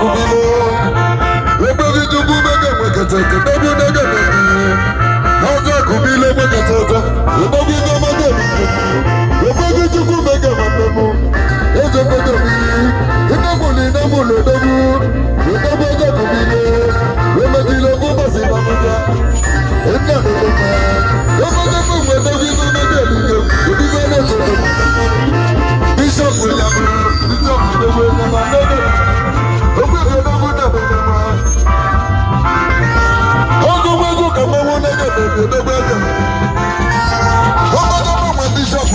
kubilo. Webavi jubu mega mwekatete. Babu mega babu. Naza kubilo mwekatete. Webavi mega babu. Webavi jubu mega babu. Eze mega babu. Inamuli namule babu. Webavi mega kubilo. Wemagilo kubasi babuja. Ena babuja. Webavi webavi mega babu. Webavi mega babu. Bishop William. Bishop Bishop